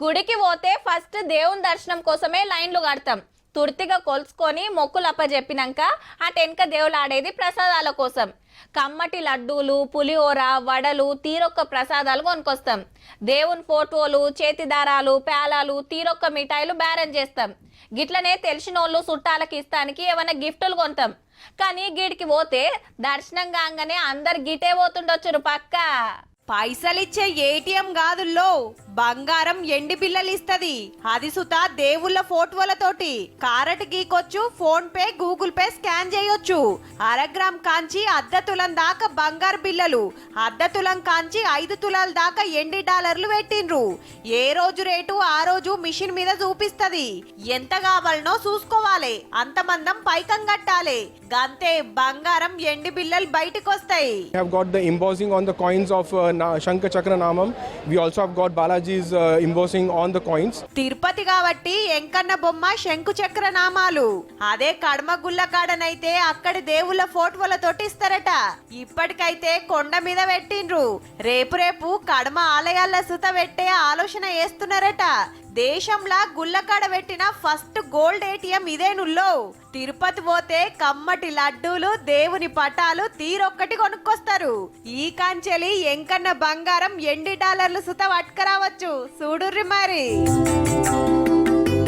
గుడికి పోతే ఫస్ట్ దేవుని దర్శనం కోసమే లైన్లు కడతాం. తుర్తిగా కొలుసుకొని మొక్కులు అప్పజెప్పినాక ఆ టెన్క దేవులు ఆడేది ప్రసాదాల కోసం. కమ్మటి లడ్డూలు, పులిహోర, వడలు, తీరొక్క ప్రసాదాలు కొనుక్కొస్తాం. దేవుని ఫోటోలు, చేతి దారాలు, పేలాలు, తీరొక్క మిఠాయిలు బేరం చేస్తాం. గిట్లనే తెలిసినోళ్ళు చుట్టాలకి ఇస్తానికి ఏమైనా గిఫ్టులు కొంటాం. కానీ గీడికి పోతే దర్శనం కాగానే అందరు గిటే పోతుండొచ్చురు పక్క. పైసలిచ్చే ఏటీఎం కాదుల్లో బంగారం ఎండి బిల్లలు ఇస్తది. అది సుత దేవుళ్ళ ఫోటోలతోటి కారట్ గీకొచ్చు, PhonePe, Google Pay scan చేయొచ్చు. అరగ్రామ్ కాంచి అర్ధ తులం దాకా బంగారు బిల్లలు, అర్ధ తులం కాంచి 5 తులాల దాకా ఎండి డాలర్లు పెట్టిండ్రు. ఏ రోజు రేటు ఆ రోజు మిషన్ మీద చూపిస్తది. ఎంత కావాలనో చూసుకోవాలి, అంతమందం పైకం కట్టాలి. గంతే బంగారం ఎండి బిల్లలు బయటికి వస్తాయి. We have got the embossing on the coins of Shankar Chakra Namam. We also have got Balaji's embossing on the coins. Tirupati కాబట్టి ఎంకన్న బొమ్మ శంకు చక్ర నామాలు. అదే కడమ గుల్లకాడనైతే అక్కడి దేవుళ్ళ ఫోటోలతోటి ఇస్తారట. ఇప్పటికైతే కొండ మీద పెట్టిండ్రు. రేపు కడమ ఆలయాల సుత పెట్టే ఆలోచన చేస్తున్నారట. దేశంలా గుల్లకాడ పెట్టిన ఫస్ట్ గోల్డ్ ఏటీఎం ఇదేనుల్లో. తిరుపతి పోతే కమ్మటి లడ్డూలు, దేవుని పటాలు తీరొక్కటి కొనుక్కొస్తారు. ఈ కాంచెలి ఎంకన్న బంగారం ఎండి డాలర్లు సుత పట్టుకరావచ్చు. చూడుర్రి మరి.